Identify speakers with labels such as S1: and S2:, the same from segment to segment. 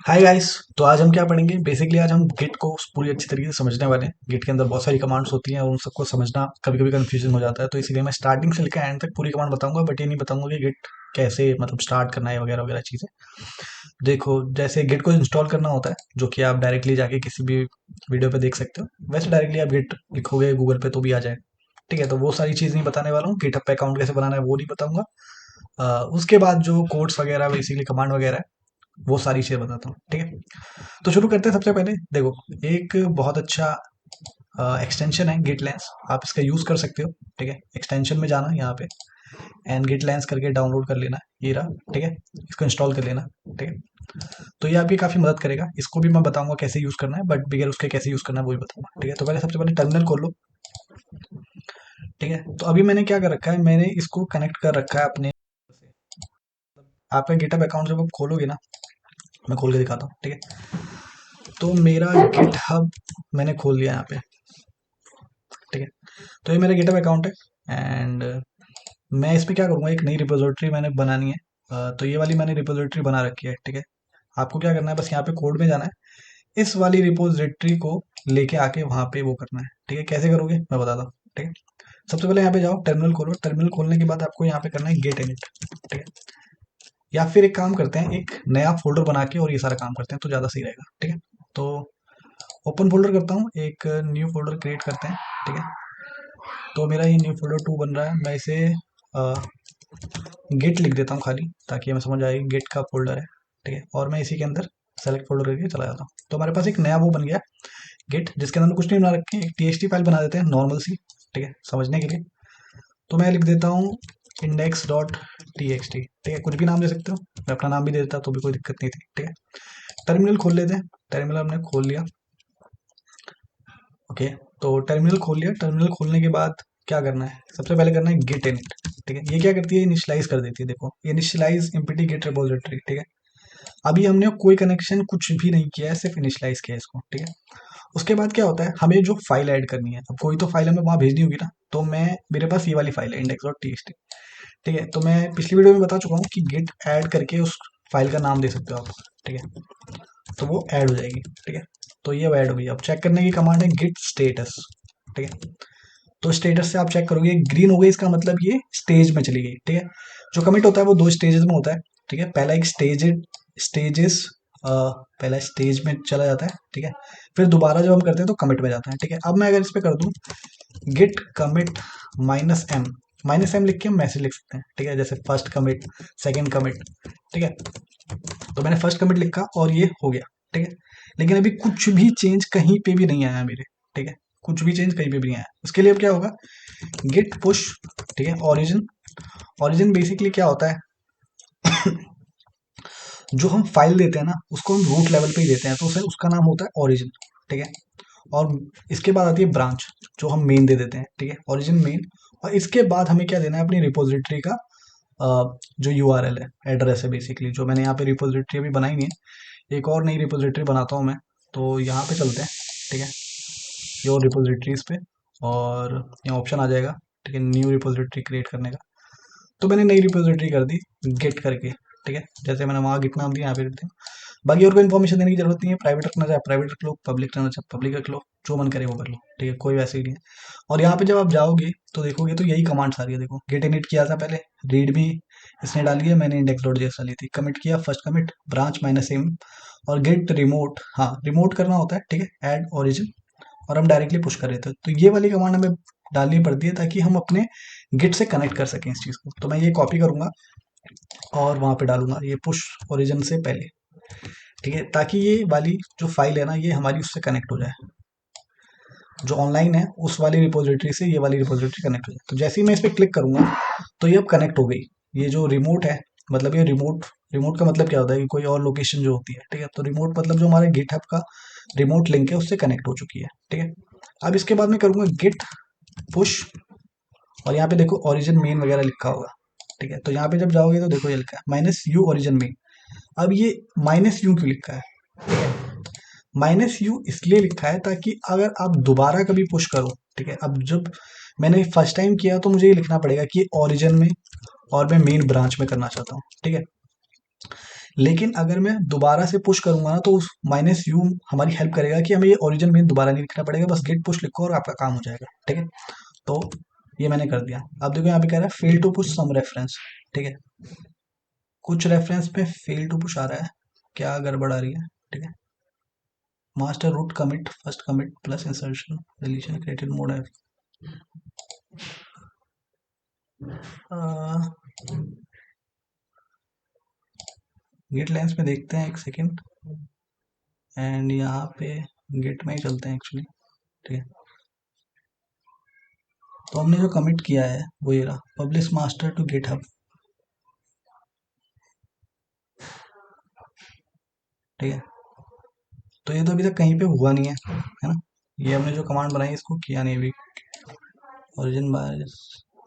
S1: Hi guys. तो आज हम क्या पढ़ेंगे? बेसिकली आज हम गिट को पूरी अच्छी तरीके से समझने वाले हैं। गिट के अंदर बहुत सारी कमांड्स होती हैं और उन सबको समझना कभी कभी कंफ्यूजन हो जाता है, तो इसीलिए मैं स्टार्टिंग से लेकर एंड तक पूरी कमांड बताऊंगा, बट ये नहीं बताऊंगा कि गिट कैसे मतलब स्टार्ट करना है वगैरह वगैरह चीज़ें। देखो, जैसे गिट को इंस्टॉल करना होता है, जो कि आप डायरेक्टली जाके किसी भी वीडियो पे देख सकते हो। वैसे डायरेक्टली आप गिट लिखोगे गूगल पे तो भी आ जाएगा। ठीक है, तो वो सारी चीज़ नहीं बताने वाला हूँ। गिटहब पे अकाउंट कैसे बनाना है वो नहीं बताऊंगा। उसके बाद जो कोड्स वगैरह बेसिकली कमांड वगैरह है वो सारी चीज़ें बताता हूँ। ठीक है, तो शुरू करते हैं। सबसे पहले देखो, एक बहुत अच्छा एक्सटेंशन है गिट लेंस, आप इसका यूज़ कर सकते हो। ठीक है, एक्सटेंशन में जाना यहाँ पे एंड गिट लेंस करके डाउनलोड कर लेना, ये रहा। ठीक है, इसको इंस्टॉल कर लेना। ठीक है, तो ये आपकी काफ़ी मदद करेगा। इसको भी मैं बताऊंगा कैसे यूज़ करना है, बट बगैर उसके कैसे यूज़ करना है वो भी बताऊंगा। ठीक है, तो पहले सबसे पहले टर्मिनल खोल लो। ठीक है, तो अभी मैंने क्या कर रखा है, मैंने इसको कनेक्ट कर रखा है अपने, आपका गिटहब अकाउंट जब आप खोलोगे ना, मैं खोल के दिखाता हूँ। ठीक है, तो मेरा गिटहब मैंने खोल लिया यहाँ पे। ठीक है, तो ये मेरा गिटहब अकाउंट है एंड मैं इस पे क्या करूँगा, एक नई रिपोजिटरी मैंने बनानी है। तो ये वाली मैंने रिपोजिटरी बना रखी है। ठीक है, आपको क्या करना है, बस यहाँ पे कोड में जाना है, इस वाली रिपोजिटरी को लेके आके वहाँ पे वो करना है। ठीक है, कैसे करोगे मैं बताता हूँ। ठीक है, सबसे पहले यहाँ पे जाओ, टर्मिनल खोलो। टर्मिनल खोलने के बाद आपको यहाँ पे करना है गेट इनिट। ठीक है, या फिर एक काम करते हैं, एक नया फोल्डर बना के और ये सारा काम करते हैं तो ज़्यादा सही रहेगा। ठीक है, तो ओपन फोल्डर करता हूँ, एक न्यू फोल्डर क्रिएट करते हैं। ठीक है, तो मेरा ये न्यू फोल्डर 2 बन रहा है। मैं इसे गिट लिख देता हूँ खाली, ताकि हमें समझ आए गिट का फोल्डर है। ठीक है, और मैं इसी के अंदर सेलेक्ट फोल्डर करके चला जाता हूँ। तो हमारे पास एक नया वो बन गया गिट, जिसके अंदर हम कुछ नहीं बना रखे हैं, एक टीएक्सटी फाइल बना देते हैं नॉर्मल सी। ठीक है, समझने के लिए तो मैं लिख देता हूँ index dot T x T. ठीक है, कुछ भी नाम दे सकते हो, मैं अपना नाम भी दे देता तो भी कोई दिक्कत नहीं थी। ठीक है, टर्मिनल खोल लेते हैं। टर्मिनल हमने खोल लिया। ओके, तो टर्मिनल खोल लिया। टर्मिनल खोलने के बाद क्या करना है, सबसे पहले करना है गिट इनिट। ठीक है, ये क्या करती है, इनिशियलाइज कर देती है। देखो, इनिशियलाइज एमपीटी गिट रिपोजिटरी। ठीक है, अभी हमने कोई कनेक्शन कुछ भी नहीं किया है, सिर्फ इनिशियलाइज किया है इसको। ठीक है, उसके बाद क्या होता है, हमें जो फाइल ऐड करनी है, अब कोई तो फाइल हमें वहां भेजनी होगी ना, तो मैं मेरे पास ये वाली फाइल है index dot T x T. ठीक है, तो मैं पिछली वीडियो में बता चुका हूँ कि गिट ऐड करके उस फाइल का नाम दे सकते हो आप। ठीक है, तो वो ऐड हो जाएगी। ठीक है, तो ये ऐड हो गई। अब चेक करने की कमांड है गिट स्टेटस। ठीक है, तो स्टेटस से आप चेक करोगे ग्रीन हो गई, इसका मतलब ये स्टेज में चली गई। ठीक है, जो कमिट होता है वो दो स्टेजेस में होता है। ठीक है, पहला एक स्टेजेस पहला स्टेज में चला जाता है। ठीक है, फिर दोबारा जब हम करते हैं तो कमिट में जाता है। ठीक है, अब मैं अगर इस पे कर दूं गिट कमिट -m, -m लिख के हम मैसेज लिख सकते हैं। ठीक है, जैसे फर्स्ट कमिट, सेकंड कमिट। ठीक है, तो मैंने फर्स्ट कमिट लिखा और ये हो गया। ठीक है, लेकिन अभी कुछ भी चेंज कहीं पे भी नहीं आया मेरे। ठीक है, कुछ भी चेंज कहीं पे भी नहीं आया। उसके लिए अब क्या होगा, गिट पुश। ठीक है, ओरिजिन। ओरिजिन बेसिकली क्या होता है, जो हम फाइल देते हैं ना उसको हम रूट लेवल पे ही देते हैं, तो उसे उसका नाम होता है ओरिजिन। ठीक है, और इसके बाद आती है ब्रांच, जो हम मेन दे देते हैं। ठीक है, ओरिजिन मेन। और इसके बाद हमें क्या देना है, अपनी रिपोजिटरी का जो यूआरएल है, एड्रेस है बेसिकली। जो मैंने यहाँ पे रिपोजिटरी अभी बनाई नहीं है, एक और नई रिपोजिटरी बनाता हूँ मैं। तो यहाँ पे चलते हैं। ठीक है, योर रिपोजिटरीज पे, और यहाँ ऑप्शन आ जाएगा। ठीक है, न्यू रिपोजिटरी क्रिएट करने का। तो मैंने नई रिपोजिटरी कर दी गिट करके। ठीक है, जैसे मैंने वहाँ गिट नाम दिया, यहाँ पे रख दिया। बाकी और कोई इन्फॉर्मेशन देने की जरूरत नहीं है, प्राइवेट रखना चाहे प्राइवेट रख लो, पब्लिक रखना चाहे पब्लिक रख लो, जो मन करे वो कर लो। ठीक है, कोई वैसे ही नहीं है। और यहाँ पे जब आप जाओगे तो देखोगे तो यही कमांड सारी है। देखो, गेट इनिट किया था पहले, रीड भी इसने डाली है, मैंने इंडेक्स डॉट जेएस डाली थी, कमिट किया फर्स्ट कमिट, ब्रांच -m, और गेट रिमोट, हाँ रिमोट करना होता है। ठीक है, ऐड ओरिजिन, और हम डायरेक्टली पुश कर रहे थे, तो ये वाली कमांड हमें डालनी पड़ती है ताकि हम अपने गिट से कनेक्ट कर सकें इस चीज़ को। तो मैं ये कॉपी करूंगा और वहां पे डालूंगा, ये पुश ओरिजिन से पहले। ठीक है, ताकि ये वाली जो फाइल है ना, ये हमारी उससे कनेक्ट हो जाए, जो ऑनलाइन है उस वाली रिपोजिटरी से ये वाली रिपोजिटरी कनेक्ट हो जाए। तो जैसे ही मैं इस पर क्लिक करूंगा तो ये अब कनेक्ट हो गई। ये जो रिमोट है, मतलब ये रिमोट, रिमोट का मतलब क्या होता है कि कोई और लोकेशन जो होती है। ठीक है, तो रिमोट मतलब जो हमारे गिटहब का रिमोट लिंक है उससे कनेक्ट हो चुकी है। ठीक है, अब इसके बाद मैं करूंगा गिट पुश, और यहाँ पे देखो ओरिजिन मेन वगैरह लिखा होगा। ठीक है, तो यहाँ पे जब जाओगे तो देखो ये लिखा है -u ओरिजिन मेन। अब ये -u क्यों लिखा है, -u इसलिए लिखा है ताकि अगर आप दोबारा कभी पुश करो। ठीक है, अब जब मैंने फर्स्ट टाइम किया तो मुझे ये लिखना पड़ेगा कि ओरिजिन में और मैं मेन ब्रांच में करना चाहता हूँ। ठीक है, लेकिन अगर मैं दोबारा से पुश करूंगा ना तो उस माइनस यू हमारी हेल्प करेगा कि हमें ये ओरिजिन मेन दोबारा नहीं लिखना पड़ेगा, बस गेट पुश लिखो और आपका काम हो जाएगा। ठीक है, तो ये मैंने कर दिया। अब देखो यहाँ पे कह रहा है fail to push some reference. ठीक है, कुछ रेफरेंस पे फेल टू पुश आ रहा है, क्या गड़बड़ आ रही है। ठीक है, master root commit first commit plus insertion deletion created mode है। गेट लेंस में देखते हैं एक सेकेंड, एंड यहाँ पे गेट में ही चलते हैं एक्चुअली। ठीक है, तो हमने जो कमिट किया है वो ये रहा, publish master to GitHub. ठीक है, तो ये तो अभी तक कहीं पे हुआ नहीं है ना। ये हमने जो कमांड बनाई इसको किया नहीं अभी। ओरिजिन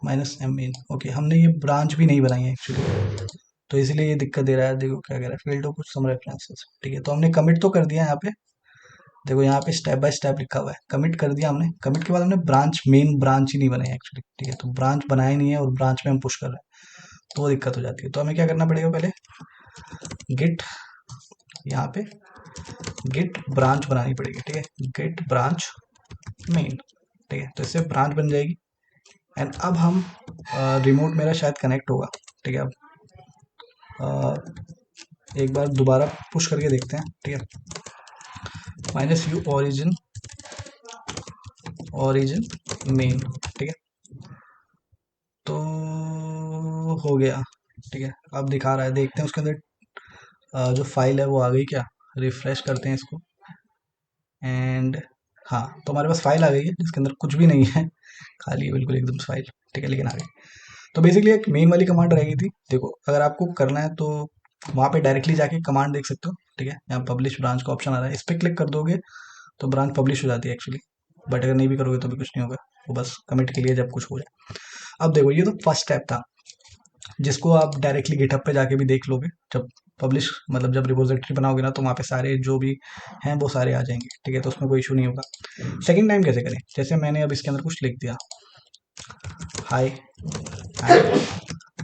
S1: माइनस एम इन, ओके, हमने ये ब्रांच भी नहीं बनाई है एक्चुअली, तो इसलिए ये दिक्कत दे रहा है। देखो क्या कह रहा है, फील्ड ऑफ कुछ सम रेफरेंसेस। ठीक है, तो हमने कमिट तो कर दिया यहाँ पे। देखो यहाँ पे स्टेप बाय स्टेप लिखा हुआ है, कमिट कर दिया हमने। कमिट के बाद हमने ब्रांच मेन ब्रांच ही नहीं बनाई एक्चुअली। ठीक है, तो ब्रांच बनाया नहीं है और ब्रांच में हम पुश कर रहे हैं, तो वो दिक्कत हो जाती है। तो हमें क्या करना पड़ेगा, पहले गिट, यहाँ पे गिट ब्रांच बनानी पड़ेगी। ठीक है, गिट ब्रांच मेन। ठीक है, तो इससे ब्रांच बन जाएगी। एंड अब हम रिमोट मेरा शायद कनेक्ट होगा। ठीक है, अब एक बार दोबारा पुश करके देखते हैं। ठीक है, minus you origin origin main. ठीक है, तो हो गया। ठीक है, अब दिखा रहा है, देखते हैं उसके अंदर जो फाइल है वो आ गई क्या। रिफ्रेश करते हैं इसको, एंड हाँ, तो हमारे पास फाइल आ गई है जिसके अंदर कुछ भी नहीं है, खाली है बिल्कुल एकदम फाइल। ठीक है, लेकिन आ गई। तो बेसिकली एक मेन वाली कमांड रह गई थी। देखो अगर आपको करना है तो वहाँ पे डायरेक्टली जाके कमांड देख सकते हो। ठीक है, यहाँ पब्लिश ब्रांच का ऑप्शन आ रहा है, इस पर क्लिक कर दोगे तो ब्रांच पब्लिश हो जाती है एक्चुअली। बट अगर नहीं भी करोगे तो भी कुछ नहीं होगा, वो बस कमिट के लिए जब कुछ हो जाए। अब देखो ये तो फर्स्ट स्टेप था, जिसको आप डायरेक्टली गिटहब पे जाके भी देख लोगे। जब पब्लिश मतलब जब रिपोजिटरी बनाओगे ना तो वहाँ पे सारे जो भी हैं वो सारे आ जाएंगे। ठीक है, तो उसमें कोई इशू नहीं होगा। सेकंड टाइम कैसे करें, जैसे मैंने अब इसके अंदर कुछ लिख दिया, हाय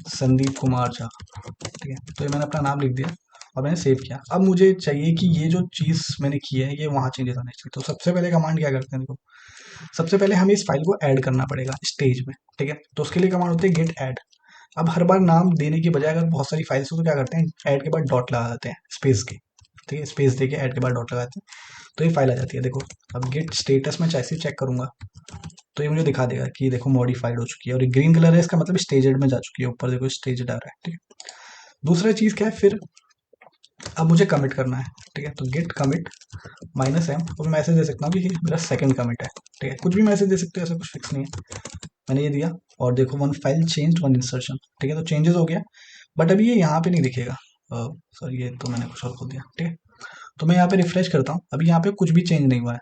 S1: संदीप कुमार झा। ठीक है, तो ये मैंने अपना नाम लिख दिया और मैंने सेव किया। अब मुझे चाहिए कि ये जो चीज़ मैंने की है ये वहाँ चेंजेस आने चाहिए। तो सबसे पहले कमांड क्या करते हैं, देखो सबसे पहले हमें इस फाइल को ऐड करना पड़ेगा स्टेज में। ठीक है, तो उसके लिए कमांड होती है गेट ऐड। अब हर बार नाम देने की बजाय अगर बहुत सारी फाइल्स हो तो क्या करते हैं, ऐड के बाद डॉट लगा देते हैं स्पेस के। ठीक है, स्पेस देके ऐड के बाद डॉट लगाते हैं तो ये फाइल आ जाती है। देखो अब गेट स्टेटस में जैसे चेक करूंगा तो ये मुझे दिखा देगा कि देखो मॉडिफाइड हो चुकी है, और ये ग्रीन कलर है इसका मतलब स्टेजेड में जा चुकी है, ऊपर देखो स्टेजेड आ रहा है। ठीक है, दूसरा चीज़ क्या है फिर, अब मुझे कमिट करना है। ठीक है, तो गेट कमिट माइनस एम, और मैं मैसेज दे सकता हूँ कि ये मेरा सेकंड कमिट है। ठीक है, कुछ भी मैसेज दे सकते हो, ऐसा कुछ फिक्स नहीं है। मैंने ये दिया और देखो one file change one insertion. ठीक है, तो चेंजेस हो गया, बट अभी ये यहाँ पे नहीं दिखेगा। सॉरी, ये तो मैंने कुछ और खोल दिया। ठीक है, तो मैं यहाँ पे रिफ्रेश करता हूँ, अभी यहाँ पे कुछ भी चेंज नहीं हुआ है।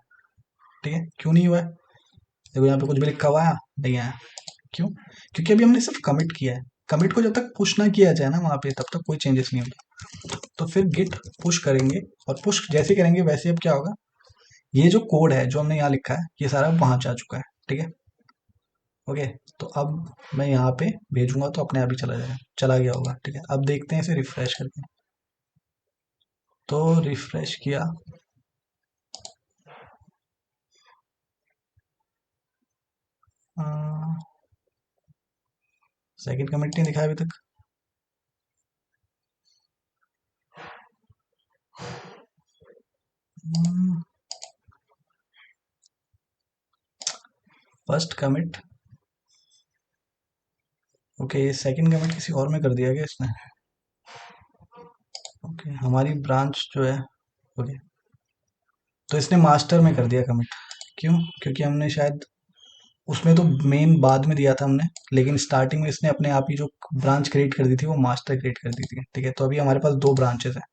S1: ठीक है, क्यों नहीं हुआ है, देखो यहाँ पे कुछ भी लिखा हुआ है नहीं आया। क्यों, क्योंकि अभी हमने सिर्फ कमिट किया है। कमिट को जब तक पुश ना किया जाए ना वहाँ पे, तब तक कोई चेंजेस नहीं होगा। तो फिर गिट पुश करेंगे, और पुश जैसे करेंगे वैसे अब क्या होगा, ये जो कोड है जो हमने यहाँ लिखा है ये सारा वहाँ जा चुका है। ठीक है, ओके, तो अब मैं यहाँ पे भेजूंगा तो अपने आप ही चला जाएगा, चला गया होगा। ठीक है, अब देखते हैं इसे रिफ्रेश करके। तो रिफ्रेश किया, सेकंड कमेंट नहीं दिखाया अभी तक। First commit, okay, second commit किसी और में कर दिया क्या इसने। ओके, हमारी ब्रांच जो है, ओके, तो इसने मास्टर में कर दिया कमिट। क्यों, क्योंकि हमने शायद उसमें तो मेन बाद में दिया था हमने, लेकिन स्टार्टिंग में इसने अपने आप ही जो ब्रांच क्रिएट कर दी थी वो मास्टर क्रिएट कर दी थी। ठीक है, तो अभी हमारे पास दो ब्रांचेस हैं।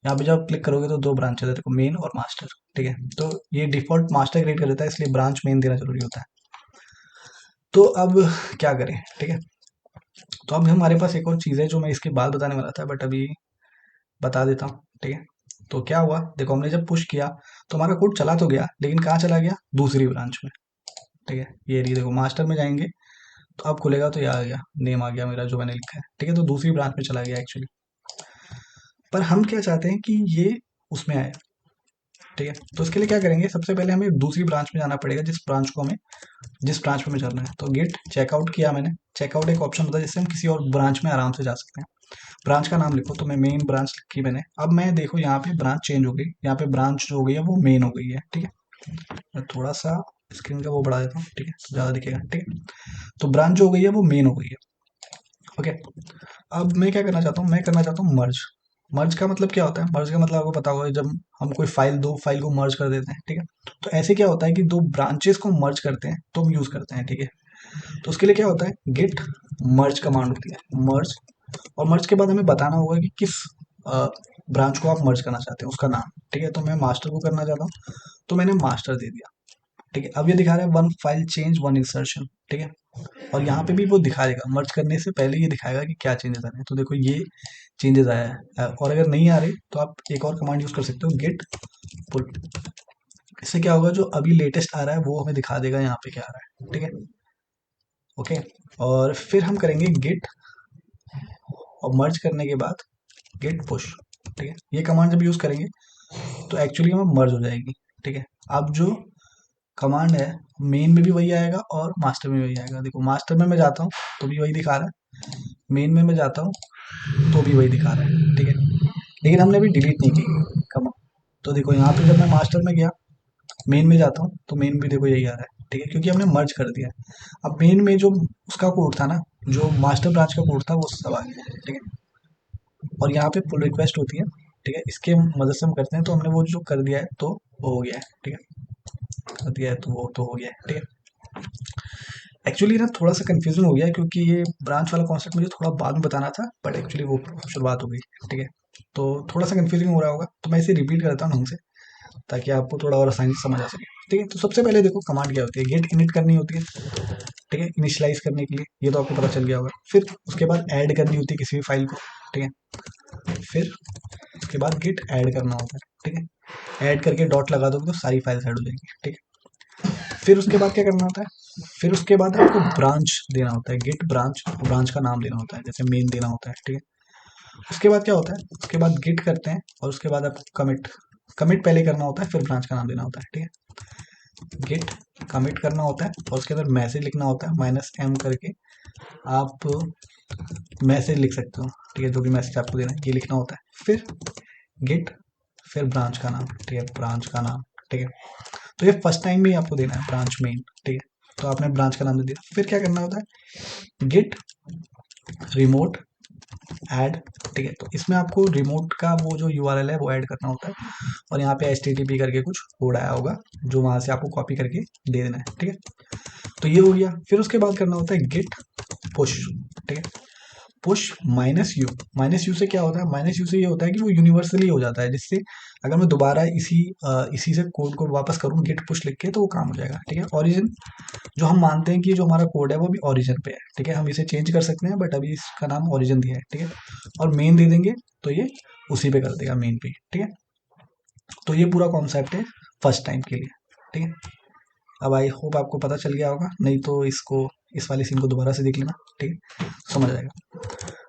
S1: यहाँ पे जब क्लिक करोगे तो दो ब्रांचेस है, देखो मेन और मास्टर। ठीक है, तो ये डिफॉल्ट मास्टर क्रिएट कर देता है, इसलिए ब्रांच मेन देना जरूरी होता है। तो अब क्या करें। ठीक है, तो अब हमारे पास एक और चीज़ है जो मैं इसके बाद बताने वाला था, बट अभी बता देता हूँ। ठीक है, तो क्या हुआ, देखो हमने जब पुश किया तो हमारा कोड चला तो गया, लेकिन कहाँ चला गया, दूसरी ब्रांच में। ठीक है, ये रही, देखो मास्टर में जाएंगे तो अब खुलेगा तो ये आ गया, नेम आ गया मेरा जो मैंने लिखा है। ठीक है, तो दूसरी ब्रांच में चला गया एक्चुअली। पर हम क्या चाहते हैं कि ये उसमें आए, ठीक है। तो इसके लिए क्या करेंगे, सबसे पहले हमें दूसरी ब्रांच में जाना पड़ेगा, जिस ब्रांच में जाना है। तो गेट चेकआउट किया मैंने। चेकआउट एक ऑप्शन होता है जिससे हम किसी और ब्रांच में आराम से जा सकते हैं। ब्रांच का नाम लिखो, तो मैं मेन ब्रांच लिखी मैंने। अब मैं देखो यहाँ पे ब्रांच चेंज हो गई, यहाँ पे ब्रांच जो हो गई है वो मेन हो गई है, ठीक है। मैं थोड़ा सा स्क्रीन का वो बढ़ा देता हूँ, ठीक है, तो ज़्यादा दिखेगा, ठीक है। तो ब्रांच जो हो गई है वो मेन हो गई है, ओके। अब मैं क्या करना चाहता हूँ, मैं करना चाहता हूँ मर्ज। मर्ज का मतलब क्या होता है, मर्ज का मतलब आपको पता होगा, जब हम कोई फाइल, दो फाइल को मर्ज कर देते हैं, ठीक है। तो ऐसे क्या होता है कि दो ब्रांचेस को मर्ज करते हैं तो हम यूज करते हैं, ठीक है। तो उसके लिए क्या होता है, गेट मर्ज कमांड होती है, मर्ज। और मर्ज के बाद हमें बताना होगा कि किस ब्रांच को आप मर्ज करना चाहते हैं, उसका नाम, ठीक है। तो मैं मास्टर को करना चाहता हूँ, तो मैंने मास्टर दे दिया, ठीक है। अब ये दिखा रहा है one file change one insertion, ठीक है। और यहाँ पे भी वो दिखाएगा, मर्ज करने से पहले ये दिखाएगा कि क्या चेंजेस आ रहे हैं। तो देखो ये चेंजेस आया है, और अगर नहीं आ रहे तो आप एक और कमांड यूज कर सकते हो, गेट पुल। इससे क्या होगा, जो अभी लेटेस्ट आ रहा है वो हमें दिखा देगा यहाँ पे क्या आ रहा है, ठीक है, ओके। और फिर हम करेंगे गेट, और मर्ज करने के बाद गेट पुश, ठीक है। ये कमांड जब यूज करेंगे तो एक्चुअली में मर्ज हो जाएगी, ठीक है। अब जो कमांड है मेन में भी वही आएगा और मास्टर में भी वही आएगा। देखो मास्टर में मैं जाता हूँ तो भी वही दिखा रहा है, मेन में मैं जाता हूँ तो भी वही दिखा रहा है, ठीक है। लेकिन हमने अभी डिलीट नहीं की कमांड। तो देखो यहाँ पे जब मैं मास्टर में गया, मेन में जाता हूँ तो मेन भी देखो यही आ रहा है, ठीक है, क्योंकि हमने मर्ज कर दिया है। अब मेन में जो उसका कोड था ना, जो मास्टर ब्रांच का कोड था वो सब आ गया, ठीक है। और यहाँ पे पुल रिक्वेस्ट होती है, ठीक है, इसके मदद से हम करते हैं। तो हमने वो जो कर दिया है तो वो हो गया है, ठीक है, कर दिया है तो वो तो हो गया है, ठीक है। एक्चुअली ना थोड़ा सा कंफ्यूजन हो गया है, क्योंकि ये ब्रांच वाला कॉन्सेप्ट मुझे थोड़ा बाद में बताना था, बट एक्चुअली वो शुरुआत हो गई, ठीक है। तो थोड़ा सा कंफ्यूजिंग हो रहा होगा, तो मैं इसे रिपीट करता हूँ ढंग से, ताकि आपको थोड़ा और आसानी से समझ आ सके, ठीक है। तो सबसे पहले देखो कमांड क्या होती है, गेट इनिट करनी होती है, ठीक है, इनिशियलाइज करने के लिए, ये तो आपको पता चल गया होगा। फिर उसके बाद ऐड करनी होती है किसी भी फाइल को, ठीक है। फिर उसके बाद गेट ऐड करना होता है, ठीक है। ऐड करके डॉट लगा दोगे तो सारी फाइल्स ऐड हो जाएंगी, ठीक है। फिर उसके बाद क्या करना होता है, फिर उसके बाद आपको ब्रांच देना होता है, गेट ब्रांच, ब्रांच का नाम देना होता है, जैसे मेन देना होता है, ठीक है। उसके बाद क्या होता है, उसके बाद गिट करते हैं और उसके बाद आपको कमिट, कमिट पहले करना होता है, फिर ब्रांच का नाम देना होता है, ठीक है। गिट कमिट करना होता है और उसके अंदर मैसेज लिखना होता है, -m करके आप मैसेज लिख सकते हो, ठीक है, जो भी मैसेज आपको देना है ये लिखना होता है। फिर गिट, फिर ब्रांच का नाम, ठीक है, ब्रांच का नाम, ठीक है। तो ये फर्स्ट टाइम में ही आपको देना है ब्रांच मेन, ठीक है। तो आपने ब्रांच का नाम दे दिया। फिर क्या करना होता है, गिट रिमोट ऐड, ठीक है। तो इसमें आपको रिमोट का वो जो यूआरएल है वो ऐड करना होता है, और यहाँ पे एचटीटीपी करके कुछ कोड आया होगा जो वहां से आपको कॉपी करके दे देना है, ठीक है। तो ये हो गया। फिर उसके बाद करना होता है गेट पुश, ठीक है। पुश -u, -u से क्या होता है, -u से ये होता है कि वो यूनिवर्सली हो जाता है, जिससे अगर मैं दोबारा इसी से कोड को वापस करूँ गेट पुश लिख के तो वो काम हो जाएगा, ठीक है। ओरिजिन जो हम मानते हैं कि जो हमारा कोड है वो भी ओरिजिन पे है, ठीक है। हम इसे चेंज कर सकते हैं बट अभी इसका नाम ओरिजिन दिया है, ठीक है। और मेन दे देंगे तो ये उसी पे कर देगा, मेन पे, ठीक है। तो ये पूरा कॉन्सेप्ट है फर्स्ट टाइम के लिए, ठीक है। अब आई होप आपको पता चल गया होगा, नहीं तो इसको, इस वाले सीन को दोबारा से देख लेना, ठीक है, समझ आएगा।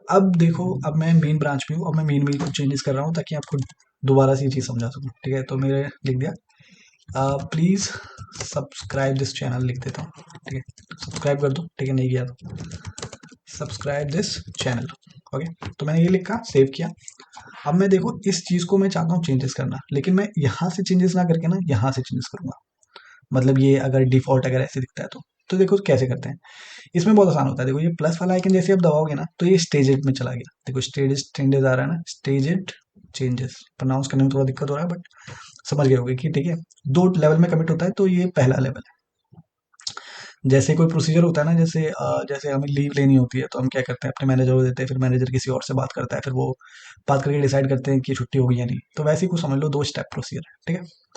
S1: अब देखो, अब मैं मेन ब्रांच में हूँ, अब मैं मेन में कुछ चेंजेस कर रहा हूँ ताकि आपको दोबारा से ये चीज़ समझा सकूँ, ठीक है। तो मैंने लिख दिया प्लीज़ सब्सक्राइब दिस चैनल, लिख देता हूँ, ठीक है। सब्सक्राइब कर दो, ठीक है, नहीं किया तो सब्सक्राइब दिस चैनल, ओके। तो मैंने ये लिखा, सेव किया। अब मैं देखो इस चीज़ को मैं चाहता हूँ चेंजेस करना, लेकिन मैं यहाँ से चेंजेस ना करके ना यहाँ से चेंजेस करूंगा। मतलब ये अगर डिफॉल्ट अगर ऐसे दिखता है तो देखो कैसे करते हैं। इसमें बहुत आसान होता है, देखो ये प्लस वाला आइकन जैसे आप दबाओगे ना तो ये स्टेजेड में चला गया। देखो स्टेजेड चेंजेस आ रहा है ना, स्टेजेड चेंजेस, प्रोनाउंस करने में थोड़ा दिक्कत हो रहा है बट समझ गए होगे कि ठीक है, दो लेवल में कमिट होता है, तो ये पहला लेवल है। जैसे कोई प्रोसीजर होता है ना, जैसे हमें लीव लेनी होती है तो हम क्या करते हैं, अपने मैनेजर को देते हैं, फिर मैनेजर किसी और से बात करता है, फिर वो बात करके डिसाइड करते हैं कि छुट्टी होगी या नहीं। तो वैसे ही कुछ समझ लो, दो स्टेप प्रोसीजर है, ठीक है।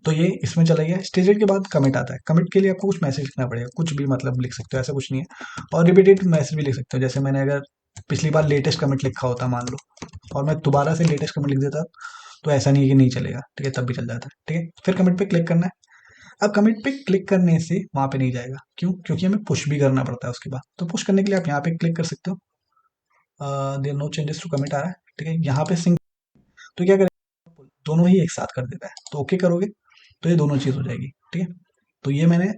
S1: तो ये इसमें चला गया। स्टेजेड के बाद कमिट आता है। कमिट के लिए आपको कुछ मैसेज लिखना पड़ेगा, कुछ भी मतलब लिख सकते हो, ऐसा कुछ नहीं है। और रिपीटेड मैसेज भी लिख सकते हो, जैसे मैंने अगर पिछली बार लेटेस्ट कमिट लिखा होता मान लो, और मैं दोबारा से लेटेस्ट कमिट लिख देता, तो ऐसा नहीं है कि नहीं चलेगा, ठीक है, तब भी चल जाता है, ठीक है। फिर कमिट पे क्लिक करना है। अब कमिट पे क्लिक करने से वहां पे नहीं जाएगा, क्यों, क्योंकि हमें पुश भी करना पड़ता है उसके बाद। तो पुश करने के लिए आप यहाँ पे क्लिक कर सकते हो, there no changes to commit आ रहा है, ठीक है। यहाँ पे सिंक तो क्या करेगा, दोनों ही एक साथ कर देता है। तो ओके करोगे तो ये दोनों चीज़ हो जाएगी, ठीक है। तो ये मैंने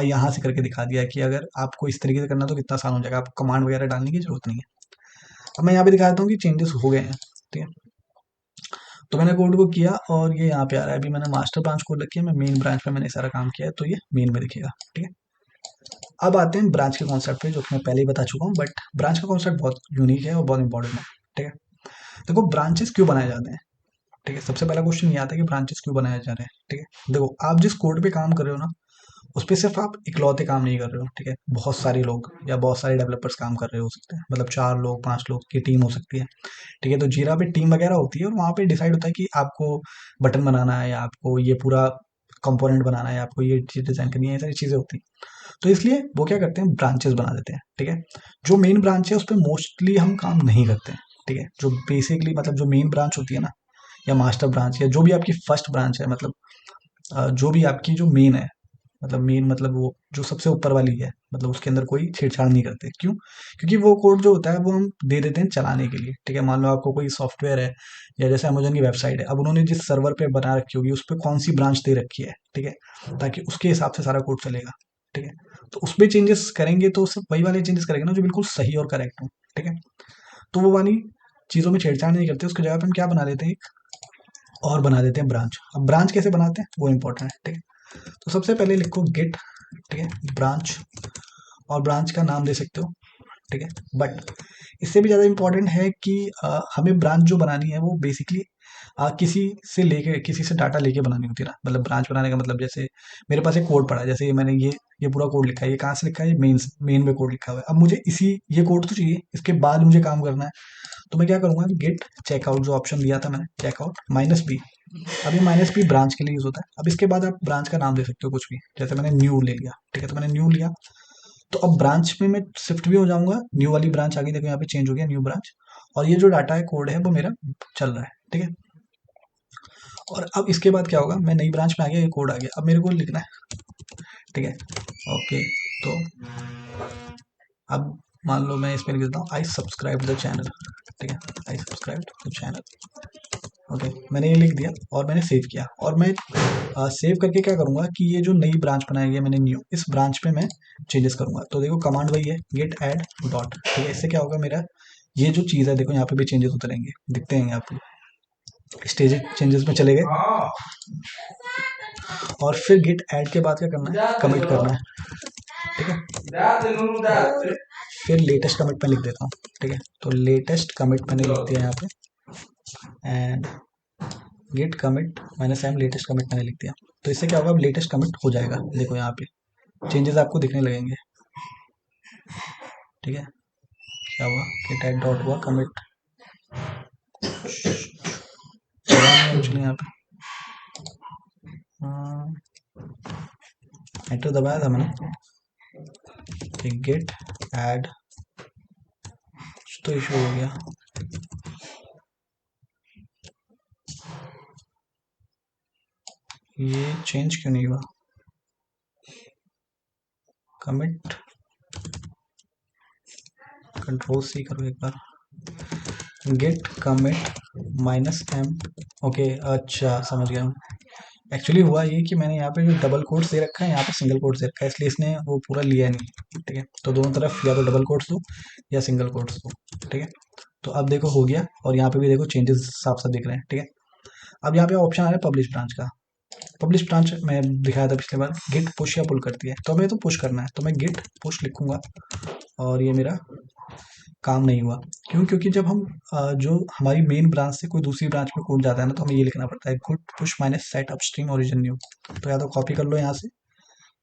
S1: यहाँ से करके दिखा दिया कि अगर आपको इस तरीके से करना तो कितना आसान हो जाएगा, आपको कमांड वगैरह डालने की जरूरत नहीं है। अब मैं यहाँ पे दिखा देता हूँ कि चेंजेस हो गए हैं, ठीक है। तो मैंने कोड को किया और ये यहाँ पे आ रहा है। अभी मैंने मास्टर ब्रांच खोल रखी है, मैं मेन ब्रांच पे मैंने सारा काम किया है, तो ये मेन में दिखेगा, ठीक है। अब आते हैं ब्रांच के कॉन्सेप्ट पे, जो कि मैं पहले ही बता चुका हूँ, बट ब्रांच का कॉन्सेप्ट बहुत यूनिक है और बहुत इंपॉर्टेंट है, ठीक है। देखो ब्रांचेस क्यों बनाए जाते हैं, ठीक है। सबसे पहला क्वेश्चन ये आता है कि ब्रांचेस क्यों बनाए जा रहे हैं, ठीक है। देखो आप जिस कोड पे काम कर रहे हो ना, उस पे सिर्फ आप इकलौते काम नहीं कर रहे हो, ठीक है। बहुत सारे लोग या बहुत सारे डेवलपर्स काम कर रहे हो सकते हैं, मतलब 4 लोग 5 लोग की टीम हो सकती है, ठीक है। तो जीरा पे टीम वगैरह होती है और वहाँ पे डिसाइड होता है कि आपको बटन बनाना है या आपको ये पूरा कंपोनेंट बनाना है या आपको ये चीज़ डिजाइन करनी है, ये सारी चीज़ें होती हैं। तो इसलिए वो क्या करते हैं, ब्रांचेस बना देते हैं, ठीक है। जो मेन ब्रांच है उस पर मोस्टली हम काम नहीं करते हैं, ठीक है। जो बेसिकली मतलब जो मेन ब्रांच होती है ना, या मास्टर ब्रांच या जो भी आपकी फर्स्ट ब्रांच है, मतलब जो भी आपकी जो मेन है, मतलब मेन मतलब वो जो सबसे ऊपर वाली है, मतलब उसके अंदर कोई छेड़छाड़ नहीं करते। क्यों? क्योंकि वो कोड जो होता है वो हम दे देते हैं चलाने के लिए, ठीक है। मान लो आपको कोई सॉफ्टवेयर है या जैसे अमेजन की वेबसाइट है, अब उन्होंने जिस सर्वर पे बना रखी होगी उस पर कौन सी ब्रांच दे रखी है, ठीक है, ताकि उसके हिसाब से सारा कोड चलेगा, ठीक है। तो उस पर चेंजेस करेंगे तो सिर्फ वही वाले चेंजेस करेंगे ना जो बिल्कुल सही और करेक्ट हो, ठीक है। तो वो वाली चीज़ों में छेड़छाड़ नहीं करते, उसकी जगह पे हम क्या बना देते हैं, एक और बना देते हैं ब्रांच। अब ब्रांच कैसे बनाते हैं वो इंपॉर्टेंट है, ठीक है। तो सबसे पहले लिखो गिट, ठीक है, ब्रांच, और ब्रांच का नाम दे सकते हो, ठीक है। बट इससे भी ज़्यादा इंपॉर्टेंट है कि हमें ब्रांच जो बनानी है वो बेसिकली किसी से लेके किसी से डाटा लेके बनानी होती है ना। मतलब ब्रांच बनाने का मतलब जैसे मेरे पास एक कोड पड़ा है, जैसे मैंने ये पूरा कोड लिखा है, ये कहाँ से लिखा है, ये मेन में कोड लिखा हुआ है। अब मुझे इसी ये कोड तो चाहिए, इसके बाद मुझे काम करना है। तो मैं क्या करूँगा, गेट चेकआउट जो ऑप्शन दिया था मैंने, चेकआउट -b। अब ये -b ब्रांच के लिए यूज होता है। अब इसके बाद आप ब्रांच का नाम दे सकते हो कुछ भी, जैसे मैंने न्यू ले लिया, ठीक है। तो मैंने न्यू लिया, तो अब ब्रांच में मैं शिफ्ट भी हो जाऊंगा, न्यू वाली ब्रांच आ गई, देखो यहाँ पे चेंज हो गया न्यू ब्रांच। और ये जो डाटा है कोड है वो मेरा चल रहा है, ठीक है। और अब इसके बाद क्या होगा, मैं नई ब्रांच में आ गया, ये कोड आ गया, अब मेरे को लिखना है, ठीक है। ओके, तो अब मान लो मैं इसमें लिख देता हूँ आई सब्सक्राइब द चैनल, ठीक है, आई सब्सक्राइब द चैनल। ओके, मैंने ये लिख दिया और मैंने सेव किया। और मैं सेव करके क्या करूँगा कि ये जो नई ब्रांच बनाई है मैंने न्यू, इस ब्रांच पे मैं चेंजेस करूँगा। तो देखो कमांड वही है, गेट ऐड डॉट, ठीक है। इससे क्या होगा, मेरा ये जो चीज़ है देखो यहाँ पे भी चेंजेस होते रहेंगे, दिखते हैं आपको, स्टेज चेंजेस में चले गए। और फिर गेट ऐड के बाद क्या करना है, कमिट करना है, ठीक है। और फिर लेटेस्ट कमिट मैं लिख देता हूँ, ठीक है। तो लेटेस्ट कमिट मैंने लिख दिया यहाँ पे, एंड गेट कमिट मैंने सेम लेटेस्ट कमिट मैंने लिख दिया। तो इससे क्या होगा, अब लेटेस्ट कमिट हो जाएगा, देखो यहाँ पे चेंजेस आपको दिखने लगेंगे, ठीक है। क्या हुआ, गेट ऐड डॉट हुआ, कमिट एक्चुअली यहाँ पे एंटर दबाया था मैंने, गेट ऐड, तो इशू हो गया। ये चेंज क्यों नहीं हुआ, कमिट कंट्रोल सी करो एक बार, गेट कमिट -m। ओके, अच्छा समझ गया। एक्चुअली हुआ ये कि मैंने यहाँ पे जो डबल कोट्स दे रखा है, यहाँ पे सिंगल कोट्स दे रखा है, इसलिए इसने वो पूरा लिया नहीं, ठीक है। तो दोनों तरफ या तो डबल कोट्स दो या सिंगल कोट्स दो, ठीक है। तो अब देखो हो गया, और यहाँ पे भी देखो चेंजेस साफ साफ दिख रहे हैं, ठीक है। अब यहाँ पे ऑप्शन आ रहा है पब्लिश ब्रांच का। पब्लिश ब्रांच में दिखाया था पिछले बार, गेट पुश या पुल करती है, तो हमें तो पुश करना है, तो मैं गेट पुश लिखूंगा। और ये मेरा काम नहीं हुआ, क्यों? क्योंकि जब हम जो हमारी मेन ब्रांच से कोई दूसरी ब्रांच में कूद जाता है ना, तो हमें ये लिखना पड़ता है, good push minus set upstream origin new. तो या तो कॉपी कर लो यहाँ से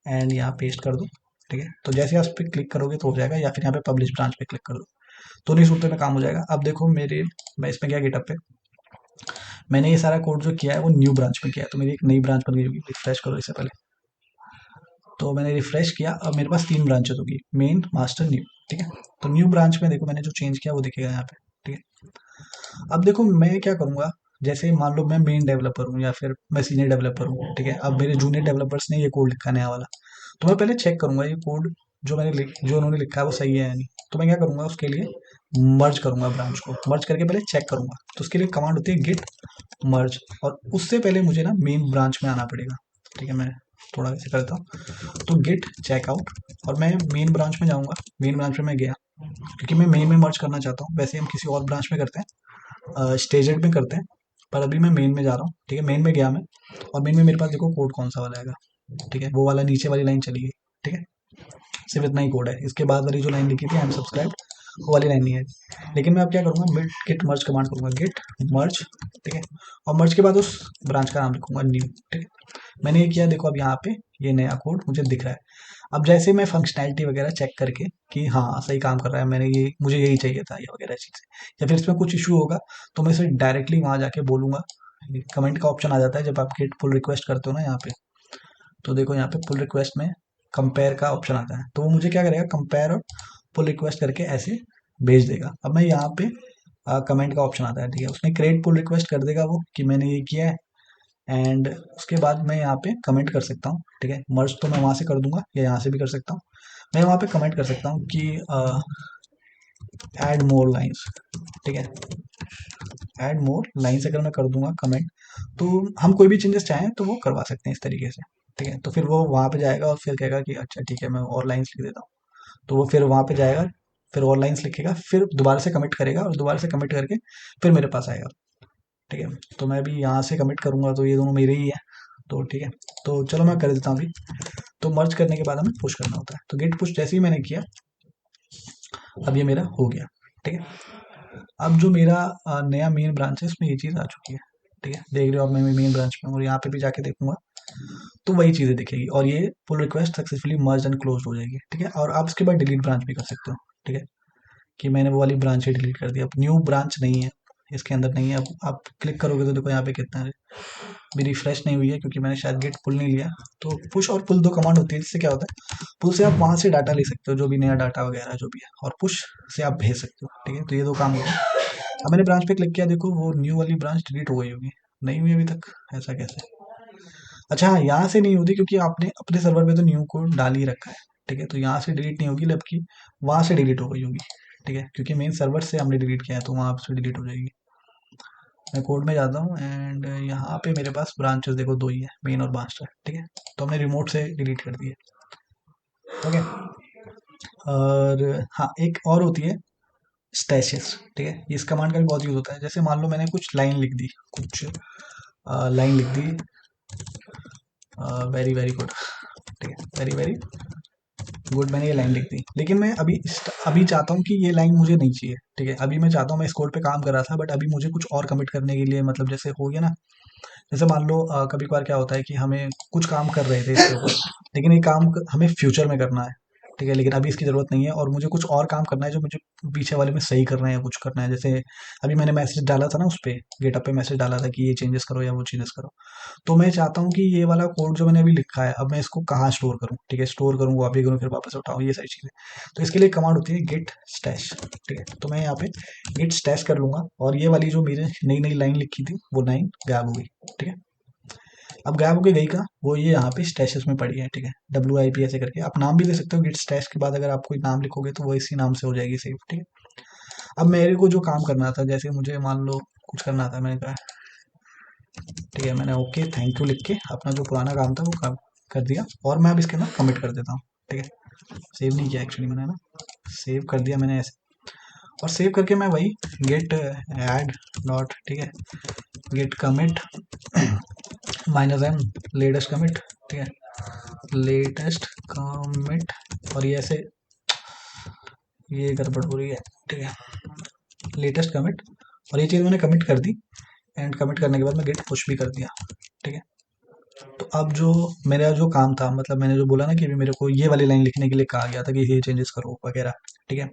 S1: एंड यहाँ पेस्ट कर दो, ठीक है। तो जैसे आप इस पर क्लिक करोगे तो हो जाएगा, या फिर यहाँ पे पब्लिश ब्रांच पे क्लिक कर दो, दोनों ही सूरतों में काम हो जाएगा। अब देखो मेरे, मैं इसमें गया गिटहब पे, मैंने ये सारा कोड जो किया है वो न्यू ब्रांच में किया है, तो मेरी एक नई ब्रांच बन गई होगी। रिफ्रेश करो इससे पहले, तो मैंने रिफ्रेश किया, अब मेरे पास 3 ब्रांचेस होगी, मेन मास्टर न्यू, ठीक है। तो न्यू ब्रांच में देखो मैंने जो चेंज किया वो दिखेगा यहाँ पे, ठीक है। अब देखो मैं क्या करूँगा, जैसे मान लो मैं मेन डेवलपर हूँ या फिर मैं सीनियर डेवलपर हूँ, ठीक है। अब मेरे जूनियर डेवलपर्स ने ये कोड लिखा नया वाला, तो मैं पहले चेक करूंगा ये कोड जो जो उन्होंने लिखा है वो सही है या नहीं। तो मैं क्या करूंगा उसके लिए, मर्ज करूंगा ब्रांच को, मर्ज करके पहले चेक करूंगा, तो उसके लिए कमांड होती है गिट मर्ज, और उससे पहले मुझे ना मेन ब्रांच में आना पड़ेगा। ठीक है, मैं थोड़ा ऐसे करता हूँ, तो गिट चेकआउट, और मैं मेन ब्रांच में जाऊंगा। मेन ब्रांच में मैं गया क्योंकि मैं मेन में मर्ज करना चाहता हूँ, वैसे हम किसी और ब्रांच में करते हैं, स्टेजेड में करते हैं, पर अभी मैं मेन में जा रहा हूँ। ठीक है, मेन में गया मैं, और मेन में मेरे पास देखो कोड कौन सा वाला आएगा। ठीक है, वो वाला नीचे वाली लाइन चली गई। ठीक है, सिर्फ इतना ही कोड है, इसके बाद वाली जो लाइन लिखी थी आई एम सब्सक्राइब, वो वाली लाइन नहीं है। लेकिन मैं अब क्या करूंगा, मिट गिट मर्ज कमांड करूंगा, गिट मर्ज। ठीक है, और मर्ज के बाद उस ब्रांच का नाम लिखूंगा न्यू। ठीक है, मैंने ये किया, देखो अब यहाँ पे ये नया कोड मुझे दिख रहा है। अब जैसे मैं फंक्शनैलिटी वगैरह चेक करके कि हाँ सही काम कर रहा है, मैंने ये मुझे यही चाहिए था या वगैरह चीज़ें, या फिर इसमें कुछ इशू होगा, तो मैं इसे डायरेक्टली वहाँ जाके बोलूंगा। कमेंट का ऑप्शन आ जाता है जब आप गेट पुल रिक्वेस्ट करते हो ना यहाँ पे, तो देखो यहाँ पे पुल रिक्वेस्ट में कंपेयर का ऑप्शन आता है, तो वो मुझे क्या करेगा, कंपेयर और पुल रिक्वेस्ट करके ऐसे भेज देगा। अब मैं यहाँ पे कमेंट का ऑप्शन आता है, ठीक है, उसने क्रिएट पुल रिक्वेस्ट कर देगा वो कि मैंने ये किया है, एंड उसके बाद मैं यहाँ पे कमेंट कर सकता हूँ। ठीक है, मर्ज तो मैं वहाँ से कर दूंगा या यहाँ से भी कर सकता हूँ। मैं वहाँ पे कमेंट कर सकता हूँ कि ऐड मोर लाइन्स। ठीक है, ऐड मोर लाइन्स अगर मैं कर दूंगा कमेंट, तो हम कोई भी चेंजेस चाहें तो वो करवा सकते हैं इस तरीके से। ठीक है, तो फिर वो वहाँ पे जाएगा और फिर कहेगा कि अच्छा ठीक है मैं और लाइन्स लिख देता हूँ, तो वो फिर वहाँ पे जाएगा, फिर और लाइन्स लिखेगा, फिर दोबारा से कमिट करेगा और दोबारा से कमिट करके फिर मेरे पास आएगा। ठीक है, तो मैं अभी यहाँ से कमिट करूँगा तो ये दोनों मेरे ही है, तो ठीक है, तो चलो मैं कर देता हूँ अभी। तो मर्ज करने के बाद हमें पुश करना होता है, तो गेट पुश जैसे ही मैंने किया, अब ये मेरा हो गया। ठीक है, अब जो मेरा नया मेन ब्रांच है उसमें ये चीज़ आ चुकी है। ठीक है, देख रहे हो, अब मैं मेन ब्रांच में हूँ और यहाँ पे भी जाके देखूंगा तो वही चीज़ें दिखेगी, और ये pull request successfully merge and close हो जाएगी। ठीक है, और आप उसके बाद डिलीट ब्रांच भी कर सकते हो। ठीक है, कि मैंने वो वाली ब्रांच ही डिलीट कर दी, अब न्यू ब्रांच नहीं है, इसके अंदर नहीं है। अब आप क्लिक करोगे तो देखो यहाँ पे कितना है, मेरी रिफ्रेश नहीं हुई है क्योंकि मैंने शायद गेट पुल नहीं लिया। तो पुश और पुल दो कमांड होती है, जिससे क्या होता है, पुल से आप वहाँ से डाटा ले सकते हो, जो भी नया डाटा वगैरह जो भी है, और पुश से आप भेज सकते हो। ठीक है, तो ये दो काम हो गए। अब मैंने ब्रांच पे क्लिक किया, देखो वो न्यू वाली ब्रांच डिलीट हो गई होगी, नहीं हुई अभी तक, ऐसा कैसे? अच्छा हाँ, यहाँ से नहीं होती क्योंकि आपने अपने सर्वर पे तो न्यू कोड डाल ही रखा है। ठीक है, तो यहाँ से डिलीट नहीं होगी, जबकि वहाँ से डिलीट हो गई होगी। ठीक है, क्योंकि मेन सर्वर से हमने डिलीट किया है तो वहाँ से डिलीट हो जाएगी। मैं कोड में जाता हूँ एंड यहाँ पे मेरे पास ब्रांचेस देखो दो ही है, मेन और मास्टर। ठीक है, तो हमने रिमोट से डिलीट कर दिए। ओके, और हाँ एक और होती है स्टैशेस। ठीक है, इस कमांड का भी बहुत यूज होता है। जैसे मान लो मैंने कुछ लाइन लिख दी, कुछ लाइन लिख दी, वेरी वेरी गुड। ठीक है, वेरी वेरी गुड, मैंने ये लाइन लिख दी, लेकिन मैं अभी चाहता हूँ कि ये लाइन मुझे नहीं चाहिए। ठीक है, अभी मैं चाहता हूँ, मैं इस कोड पे काम कर रहा था बट अभी मुझे कुछ और कमिट करने के लिए, मतलब जैसे हो गया ना, जैसे मान लो कभी कभार क्या होता है कि हमें कुछ काम कर रहे थे इसके ऊपर, लेकिन ये काम हमें फ्यूचर में करना है। ठीक है, लेकिन अभी इसकी ज़रूरत नहीं है और मुझे कुछ और काम करना है जो मुझे पीछे वाले में सही करना है या कुछ करना है। जैसे अभी मैंने मैसेज डाला था ना, उस पर गेटअप पे मैसेज डाला था कि ये चेंजेस करो या वो चेंजेस करो, तो मैं चाहता हूँ कि ये वाला कोड जो मैंने अभी लिखा है, अब मैं इसको कहाँ स्टोर करूँ। ठीक है, स्टोर करूँ, कॉपी करूँ, फिर वापस उठाऊँ, ये सारी चीज़ें। तो इसके लिए कमांड होती है गेट स्टैश। ठीक है, तो मैं यहाँ पे गेट स्टैश कर लूंगा, और ये वाली जो मेरे नई नई लाइन लिखी थी वो लाइन गायब हो गई। ठीक है, अब गायब होके गई का वो ये यहाँ पे स्टैशेस में पड़ी है। ठीक है, WIP ऐसे करके आप नाम भी दे सकते हो, गिट स्टैश के बाद अगर आप कोई नाम लिखोगे तो वो इसी नाम से हो जाएगी सेव। ठीक है, अब मेरे को जो काम करना था, जैसे मुझे मान लो कुछ करना था, मैंने कहा ठीक है, मैंने ओके थैंक यू लिख के अपना जो पुराना काम था वो काम कर दिया, और मैं अब इसके अंदर कमिट कर देता हूँ। ठीक है, सेव नहीं किया एक्चुअली मैंने ना, सेव कर दिया मैंने ऐसे, और सेव करके मैं वही गेट ऐड डॉट, ठीक है, git commit -m latest commit. ठीक है, लेटेस्ट कमिट, और ये ऐसे, ये गड़बड़ हो रही है। ठीक है, लेटेस्ट कमिट, और ये चीज़ मैंने कमिट कर दी, एंड कमिट करने के बाद मैं गेट पुश भी कर दिया। ठीक है, तो अब जो मेरा जो काम था, मतलब मैंने जो बोला ना कि अभी मेरे को ये वाली लाइन लिखने के लिए कहा गया था कि ये चेंजेस करो वगैरह। ठीक है,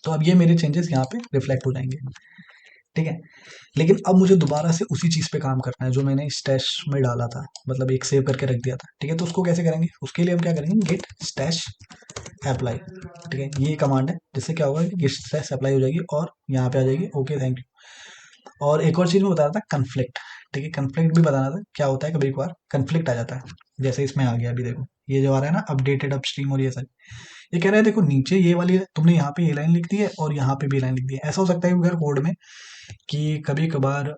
S1: तो अब ये मेरे चेंजेस यहाँ पे रिफ्लेक्ट हो जाएंगे। ठीक है, लेकिन अब मुझे दोबारा से उसी चीज़ पे काम करना है जो मैंने स्टैश में डाला था, मतलब एक सेव करके रख दिया था। ठीक है, तो उसको कैसे करेंगे, उसके लिए हम क्या करेंगे, गेट स्टैश अप्लाई। ठीक है, ये कमांड है, जिससे क्या होगा कि गेट स्टैश अप्लाई हो जाएगी और यहाँ पे आ जाएगी ओके थैंक यू। और एक और चीज़ मैं बता रहा था, कन्फ्लिक्ट। ठीक है, कन्फ्लिक्ट भी बताना था, क्या होता है कभी कभार कन्फ्लिक्ट आ जाता है, जैसे इसमें आ गया अभी देखो, ये जो आ रहा है ना अपडेटेड अपस्ट्रीम और ये सारी, ये कह रहा है देखो नीचे ये वाली तुमने यहाँ पे ये लाइन लिख दी है और यहाँ पे भी लाइन लिख दी है। ऐसा हो सकता है कि अगर कोड में कि कभी कभार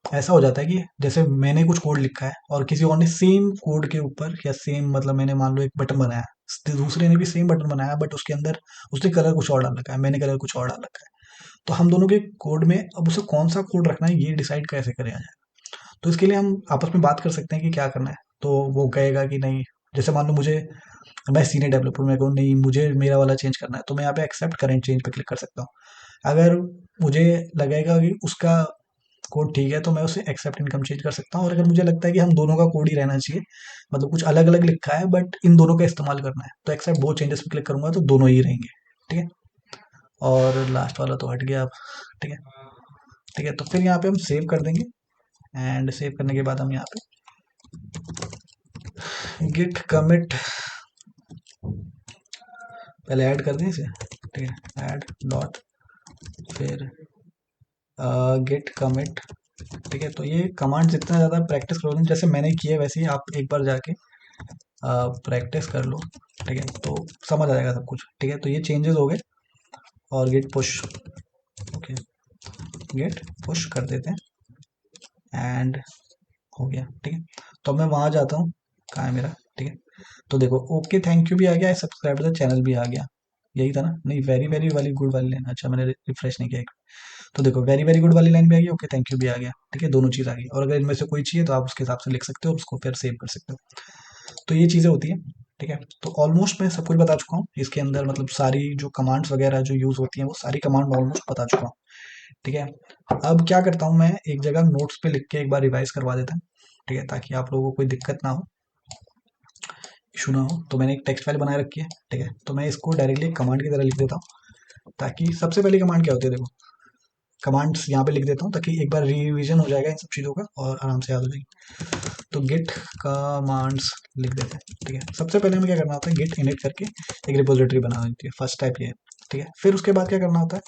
S1: ऐसा हो जाता है कि जैसे मैंने कुछ कोड लिखा है और किसी और ने सेम कोड के ऊपर या सेम मतलब मैंने मान लो एक बटन बनाया, दूसरे ने भी सेम बटन बनाया बट उसके अंदर उसने कलर कुछ और डाल रखा है, मैंने कलर कुछ और डाल रखा है। तो हम दोनों के कोड में अब उसे कौन सा कोड रखना है ये डिसाइड कैसे करें जाए। तो इसके लिए हम आपस में बात कर सकते हैं कि क्या करना है। तो वो कहेगा कि नहीं, जैसे मान लो मुझे, मैं सीनियर डेवलपर मैं कहूँ नहीं मुझे मेरा वाला चेंज करना है, तो मैं यहाँ पे एक्सेप्ट करेंट चेंज पे क्लिक कर सकता हूँ। अगर मुझे लगेगा कि उसका कोड ठीक है तो मैं उसे एक्सेप्ट इनकम चेंज कर सकता हूँ। और अगर मुझे लगता है कि हम दोनों का कोड ही रहना चाहिए, मतलब कुछ अलग अलग लिखा है बट इन दोनों का इस्तेमाल करना है, तो एक्सेप्ट वो चेंजेस पे क्लिक करूंगा तो दोनों ही रहेंगे। ठीक है, और लास्ट वाला तो हट गया अब। ठीक है, ठीक है, तो फिर यहाँ पे हम सेव कर देंगे एंड सेव करने के बाद हम यहाँ पे गिट कमिट पहले ऐड कर दें इसे। ठीक है, ऐड डॉट फिर गिट कमिट। ठीक है, तो ये कमांड जितना ज़्यादा प्रैक्टिस करोगे, जैसे मैंने किया है वैसे ही आप एक बार जाके प्रैक्टिस कर लो। ठीक है, तो समझ आ जाएगा सब कुछ। ठीक है, तो ये चेंजेस हो गए और git push, okay git push कर देते हैं एंड हो गया। ठीक है, तो अब मैं वहाँ जाता हूँ, कहाँ है मेरा। ठीक है, तो देखो ओके थैंक यू भी आ गया, सब्सक्राइब टू द चैनल भी आ गया। यही था ना, नहीं वेरी वेरी वाली गुड वाली लाइन, अच्छा मैंने रिफ्रेश नहीं किया। तो देखो वेरी वेरी गुड वाली लाइन भी आ गई, ओके थैंक यू भी आ गया। ठीक है, दोनों चीज़ आ गई, और अगर इनमें से कोई चाहिए तो आप उसके हिसाब से लिख सकते हो और उसको फिर सेव कर सकते हो। तो ये चीज़ें होती हैं। ठीक है, तो ऑलमोस्ट मैं सब कुछ बता चुका हूँ इसके अंदर, मतलब सारी जो कमांड्स वगैरह जो यूज़ होती हैं वो सारी कमांड ऑलमोस्ट बता चुका हूँ। ठीक है, अब क्या करता हूँ मैं एक जगह नोट्स पे लिख के एक बार रिवाइज करवा देता हूँ। ठीक है, ताकि आप लोगों को कोई दिक्कत ना हो, इशू ना हो। तो मैंने एक टेक्स्ट फाइल बना रखी है। ठीक है, तो मैं इसको डायरेक्टली कमांड की तरह लिख देता हूँ, ताकि सबसे पहली कमांड क्या होती है देखो, कमांड्स यहाँ पे लिख देता हूँ ताकि एक बार रिवीजन हो जाएगा इन सब चीज़ों का और आराम से याद हो जाएगी। तो गिट कमांड्स लिख देते हैं। ठीक है, सबसे पहले हमें क्या करना होता है, गिट इनिट करके एक रिपोजिटरी बना देती है, फर्स्ट टाइप ये है। ठीक है, फिर उसके बाद क्या करना होता है,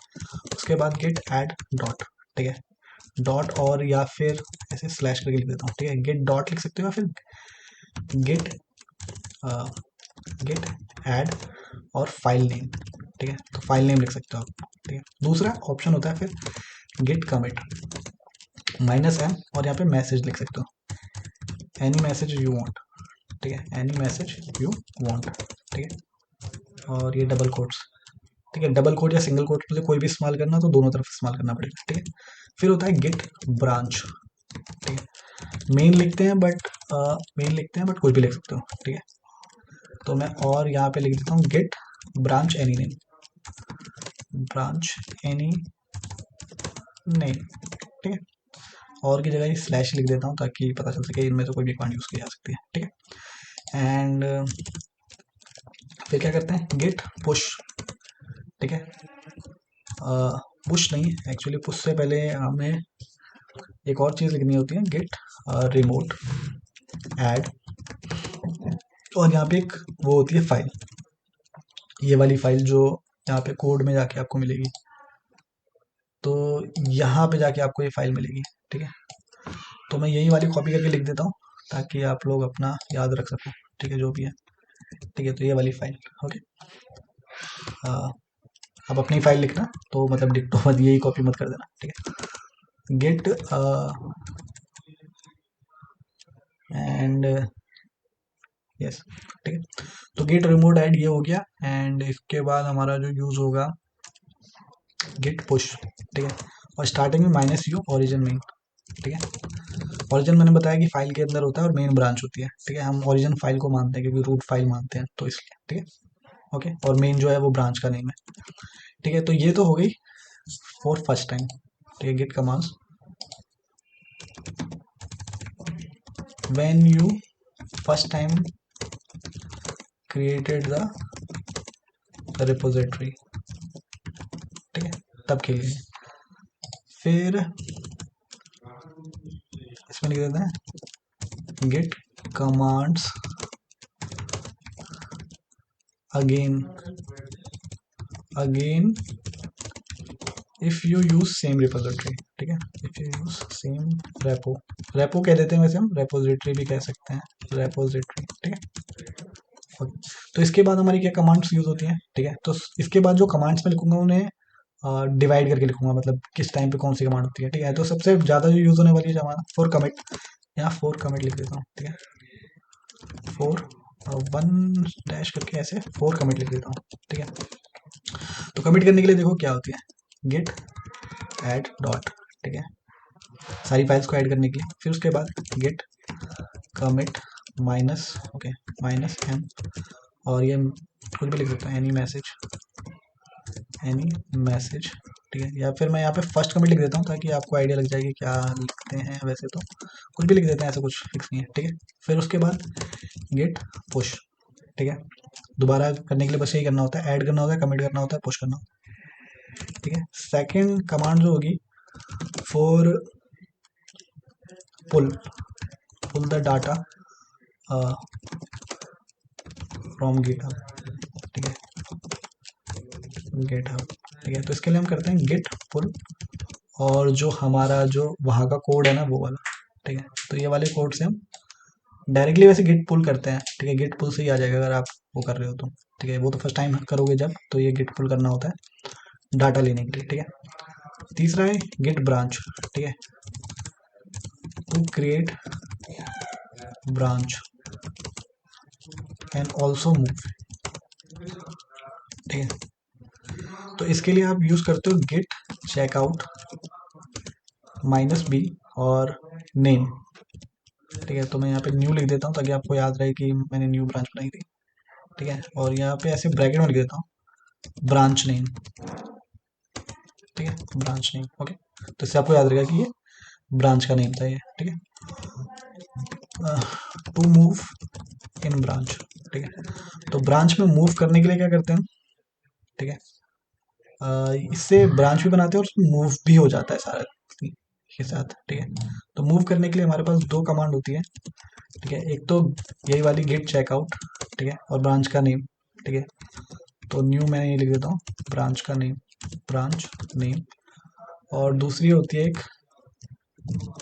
S1: उसके बाद गिट ऐड डॉट। ठीक है, डॉट और या फिर ऐसे स्लैश करके लिख देता हूँ। ठीक है, गेट डॉट लिख सकते हो या फिर गेट गेट ऐड और फाइल नेम। ठीक है, तो फाइल नेम लिख सकते हो आप। ठीक है, दूसरा ऑप्शन होता है फिर गेट कमिट -m और यहाँ पे मैसेज लिख सकते हो, एनी मैसेज यू वांट। ठीक है, एनी मैसेज यू वांट। ठीक है, और ये डबल कोट्स। ठीक है, डबल कोट या सिंगल कोट में से कोई भी इस्तेमाल करना तो दोनों तरफ इस्तेमाल करना पड़ेगा। ठीक है, फिर होता है गेट ब्रांच। ठीक है, मेन लिखते हैं बट कुछ भी लिख सकते हो। ठीक है, तो मैं और यहाँ पे लिख देता हूँ git branch any name, branch any name. ठीक है, और की जगह ये स्लैश लिख देता हूँ ताकि पता चल सके इनमें से कोई भी कमांड यूज़ की जा सकती है। ठीक है, एंड फिर क्या करते हैं, गेट पुश। ठीक है, पुश नहीं, एक्चुअली पुश से पहले हमें एक और चीज़ लिखनी होती है, गेट रिमोट ऐड। और यहाँ पे एक वो होती है फाइल, ये वाली फाइल जो यहाँ पे कोड में जाके आपको मिलेगी, तो यहाँ पे जाके आपको ये फाइल मिलेगी। ठीक है, तो मैं यही वाली कॉपी करके लिख देता हूँ ताकि आप लोग अपना याद रख सको। ठीक है, जो भी है। ठीक है, तो ये वाली फाइल, ओके। अब अपनी फाइल लिखना तो मतलब डिक्टो मत, यही कॉपी मत कर देना। ठीक है, गेट एंड यस। ठीक है, तो गेट रिमोट ऐड ये हो गया एंड इसके बाद हमारा जो यूज़ होगा गेट पुश। ठीक है, और स्टार्टिंग में -u ओरिजिन मेन। ठीक है, ओरिजिन मैंने बताया कि फाइल के अंदर होता है और मेन ब्रांच होती है। ठीक है, हम ओरिजिन फाइल को मानते हैं क्योंकि रूट फाइल मानते हैं तो इसलिए। ठीक है, ओके, और मेन जो है वो ब्रांच का नेम है। ठीक है, तो ये तो हो गई फॉर फर्स्ट टाइम। ठीक है, git commands when you first time created the repository. ठीक है, तब के लिए। फिर इसमें लिख देते हैं git commands again if you use same repository. ठीक है, if you use same repo कह देते हैं वैसे हम, रेपोजिटरी भी कह सकते हैं, रेपोजिटरी। ठीक है, तो इसके बाद हमारी क्या कमांड्स यूज होती हैं, ठीक है। तो इसके बाद जो कमांड्स में लिखूंगा उन्हें डिवाइड करके लिखूंगा, मतलब किस टाइम पे कौन सी कमांड होती है, ठीक है। तो सबसे ज़्यादा जो यूज़ होने वाली है हमारा फॉर कमिट, यहाँ फॉर कमिट लिख देता हूँ, ठीक है। फॉर 1 करके ऐसे फॉर कमिट लिख देता हूँ, ठीक है। तो कमिट करने के लिए देखो क्या होती है, गेट ऐड डॉट, ठीक है, सारी फाइल्स को ऐड करने के लिए। फिर उसके बाद git commit minus, okay, minus M, और ये कुछ भी लिख सकता हूँ, एनी मैसेज, ठीक है। या फिर मैं यहाँ पे फर्स्ट कमिट लिख देता हूँ ताकि आपको आइडिया लग जाए कि क्या लिखते हैं। वैसे तो कुछ भी लिख देते हैं, ऐसा कुछ फिक्स नहीं है, ठीक है। फिर उसके बाद गेट पुश, ठीक है। दोबारा करने के लिए बस यही करना होता है, ऐड करना होता है, कमिट करना होता है, पुश करना होता है, ठीक है। सेकेंड कमांड जो होगी for pull the data from GitHub, ठीक है, गिटहब, ठीक है। तो इसके लिए हम करते हैं गेट पुल, और जो हमारा जो वहाँ का कोड है ना वो वाला, ठीक है। तो ये वाले कोड से हम डायरेक्टली वैसे गेट पुल करते हैं, ठीक है। गेट पुल से ही आ जाएगा अगर आप वो कर रहे हो तो, ठीक है। वो तो फर्स्ट टाइम करोगे जब, तो ये गेट पुल करना होता है डाटा लेने के लिए, ठीक है। तीसरा है गेट ब्रांच, ठीक है, to create branch and also move, ठीक है। तो इसके लिए आप यूज करते हो गेट चेकआउट -b और नेम, ठीक है। तो मैं यहाँ पे न्यू लिख देता हूँ ताकि आपको याद रहे कि मैंने न्यू ब्रांच बनाई थी, ठीक है। और यहाँ पे ऐसे ब्रैकेट में लिख देता हूँ ब्रांच नेम, ठीक है, ब्रांच नेम, ओके। तो इससे आपको याद रहेगा कि ये ब्रांच का नेम था ये, ठीक है। टू मूव इन ब्रांच, ठीक है। तो ब्रांच में मूव करने के लिए क्या करते हैं, ठीक है, इससे ब्रांच भी बनाते हैं और मूव भी हो जाता है सारा के साथ, ठीक है। तो मूव करने के लिए हमारे पास दो कमांड होती है, ठीक है। एक तो यही वाली गेट चेकआउट, ठीक है, और ब्रांच का नेम, ठीक है। तो न्यू मैंने ये लिख देता हूँ ब्रांच का नेम, ब्रांच नेम। और दूसरी होती है एक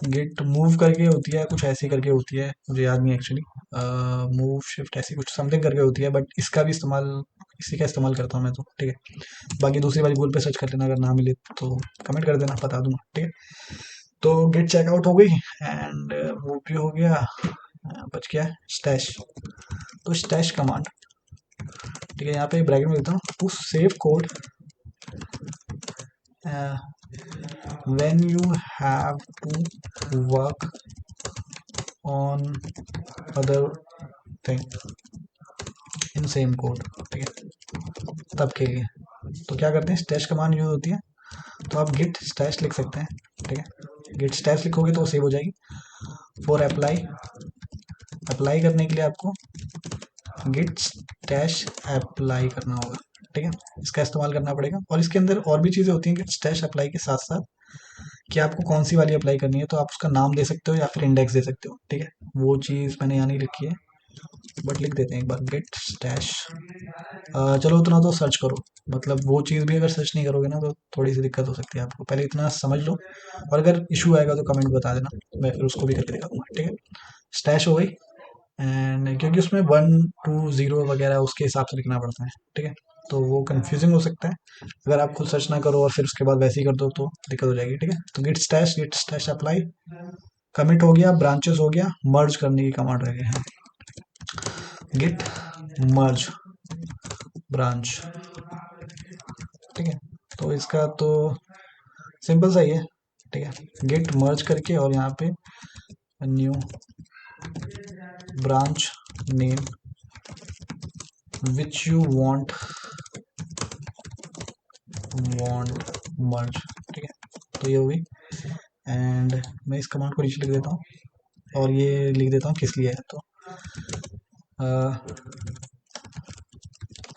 S1: गेट मूव करके होती है, कुछ ऐसी करके होती है, मुझे याद नहीं एक्चुअली, मूव शिफ्ट ऐसी कुछ समथिंग करके होती है, बट इसका भी इस्तेमाल, इसी का इस्तेमाल करता हूँ मैं तो, ठीक है। बाकी दूसरी वाली गूगल पे सर्च कर लेना, अगर ना मिले तो कमेंट कर देना, बता दूंगा, ठीक है। तो गेट चेकआउट हो गई एंड मूव भी हो गया, बच गया स्टैश। तो स्टैश कमांड, ठीक है, यहाँ पे ब्रैकेट में देता हूँ to save code when you have to work on other thing in same code, ठीक है, तब के लिए। तो क्या करते हैं, स्टैश कमांड यूज होती है, तो आप गिट स्टैश लिख सकते हैं, ठीक है। गिट स्टैश लिखोगे तो वो सेव हो जाएगी। फॉर अप्लाई, अप्लाई करने के लिए आपको गिट स्टैश अप्लाई करना होगा, ठीक है, इसका इस्तेमाल करना पड़ेगा। और इसके अंदर और भी चीज़ें होती हैं गिट स्टैश अप्लाई के साथ साथ, कि आपको कौन सी वाली अप्लाई करनी है, तो आप उसका नाम दे सकते हो या फिर इंडेक्स दे सकते हो, ठीक है। वो चीज़ मैंने यहाँ नहीं लिखी है, बट लिख देते हैं एक बार गेट स्टैश। चलो उतना तो सर्च करो, मतलब वो चीज़ भी अगर सर्च नहीं करोगे ना तो थोड़ी सी दिक्कत हो सकती है आपको, पहले इतना समझ लो, और अगर इशू आएगा तो कमेंट बता देना, मैं फिर उसको भी करके दिखाऊंगा, ठीक है। स्टैश हो गई, एंड क्योंकि उसमें 1 2 0 वगैरह उसके हिसाब से लिखना पड़ता है, ठीक है। तो वो कंफ्यूजिंग हो सकता है अगर आप खुद सर्च ना करो और फिर उसके बाद वैसे ही कर दो तो दिक्कत हो जाएगी, ठीक है। तो गेट स्टैश अप्लाई, कमिट हो गया, ब्रांचेस हो गया, मर्ज करने की कमांड रह गए हैं, गिट मर्ज ब्रांच, ठीक है। तो इसका तो सिंपल सा ही है, ठीक है, गिट मर्ज करके और यहाँ पे new branch name which you want merge, ठीक है। तो ये हो गई, एंड मैं इस कमांड को नीचे लिख देता हूँ और ये लिख देता हूँ किस लिए है, तो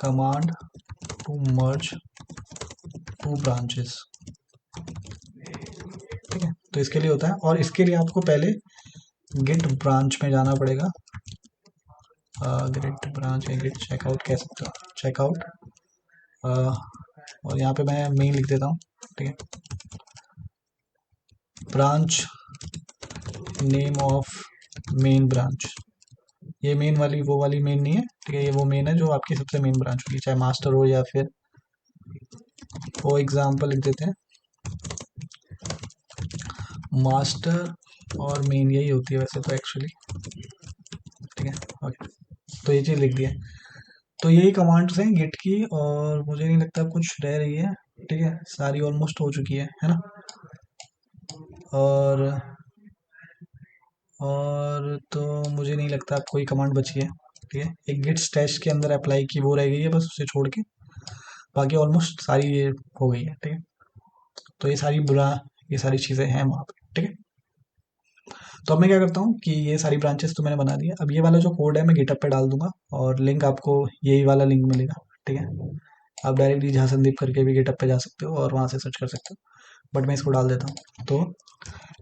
S1: command to merge two branches, ठीक है। तो इसके लिए होता है, और इसके लिए आपको पहले गिट ब्रांच में जाना पड़ेगा, गिट ब्रांच या गिट चेकआउट कह सकते हो, चेकआउट, और यहाँ पे मैं मेन लिख देता हूँ, ठीक है, branch name of main branch, ये मेन वाली वो वाली मेन नहीं है, ठीक है, ये वो मेन है जो आपकी सबसे मेन ब्रांच होगी, चाहे मास्टर हो या फिर वो एग्जाम्पल लिख देते हैं, मास्टर और मेन यही होती है वैसे तो एक्चुअली, ठीक है। ओके, तो ये चीज़ लिख दिया। तो यही कमांड्स हैं गिट की, और मुझे नहीं लगता कुछ रह रही है, ठीक है, सारी ऑलमोस्ट हो चुकी है ना। और तो मुझे नहीं लगता अब कोई कमांड बची है, ठीक है। एक गिट स्टैश के अंदर अप्लाई की वो रह गई है बस, उसे छोड़ के बाकी ऑलमोस्ट सारी ये हो गई है, ठीक है। तो ये सारी चीज़ें हैं वहाँ पे, ठीक है। तो अब मैं क्या करता हूँ कि ये सारी ब्रांचेस तो मैंने बना दी है। अब ये वाला जो कोड है मैं गिटहब पे डाल दूंगा, और लिंक आपको यही वाला लिंक मिलेगा, ठीक है। आप डायरेक्टली जहाँ संदीप करके भी गिटहब पे जा सकते हो और वहाँ से सर्च कर सकते हो, बट मैं इसको डाल देता हूँ, तो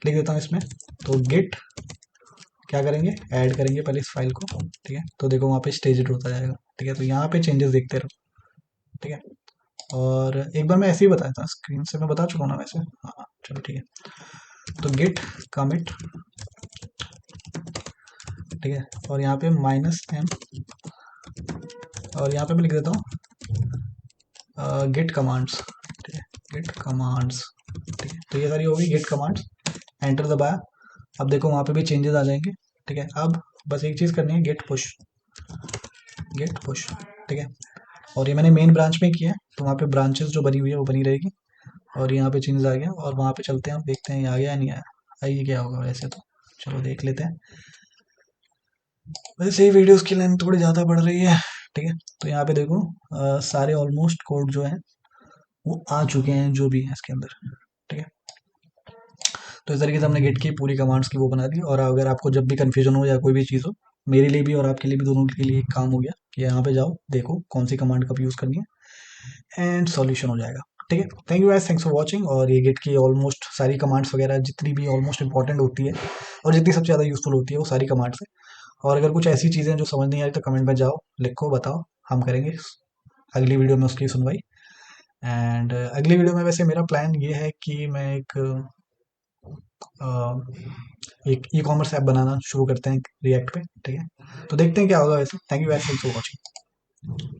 S1: लिख देता हूँ इसमें। तो गिट क्या करेंगे, ऐड करेंगे पहले इस फाइल को, ठीक है। तो देखो वहाँ पे स्टेज होता जाएगा, ठीक है। तो यहाँ पे चेंजेस देखते रहो, ठीक है। और एक बार मैं ऐसे ही बताया था, स्क्रीन से मैं बता चुका हूँ ना वैसे, हाँ चलो ठीक है। तो गिट कमिट, ठीक है, और यहाँ पे -m, और यहाँ पे मैं लिख देता हूँ गिट कमांड्स, ठीक है, गिट कमांड्स, ठीक है। तो ये सारी होगी गिट कमांड्स, एंटर दबाया। अब देखो वहाँ पे भी चेंजेस आ जाएंगे, ठीक है। अब बस एक चीज़ करनी है, गेट पुश, गेट पुश, ठीक है। और ये मैंने मेन ब्रांच में किया है, तो वहाँ पे ब्रांचेस जो बनी हुई है वो बनी रहेगी। और यहाँ पे चेंजेस आ गया, और वहाँ पे चलते हैं, अब देखते हैं ये आ गया या नहीं आया। आइए क्या होगा वैसे तो, चलो देख लेते हैं। वैसे ही वीडियोस की लेंथ थोड़ी ज़्यादा बढ़ रही है, ठीक है। तो यहाँ पे देखो सारे ऑलमोस्ट कोड जो है वो आ चुके हैं जो भी है इसके अंदर, ठीक है। तो इस तरीके से हमने गेट की पूरी कमांड्स की वो बना दी। और अगर आपको जब भी कन्फ्यूजन हो या कोई भी चीज़ हो, मेरे लिए भी और आपके लिए भी, दोनों के लिए एक काम हो गया कि यहाँ पे जाओ, देखो कौन सी कमांड कब यूज़ करनी है, एंड सॉल्यूशन हो जाएगा, ठीक है। Thank you guys, thanks for watching. और ये गेट की ऑलमोस्ट सारी कमांड्स वगैरह जितनी भी ऑलमोस्ट इंपॉर्टेंट होती है और जितनी सबसे ज़्यादा यूज़फुल होती है वो सारी कमांड्स है। और अगर कुछ ऐसी चीज़ें जो समझ नहीं आई तो कमेंट में जाओ, लिखो, बताओ, हम करेंगे अगली वीडियो में उसकी सुनवाई। एंड अगली वीडियो में वैसे मेरा प्लान ये है कि मैं एक ई कॉमर्स ऐप बनाना शुरू करते हैं रिएक्ट पे, ठीक है। तो देखते हैं क्या होगा वैसे। Thank you guys, thanks for watching.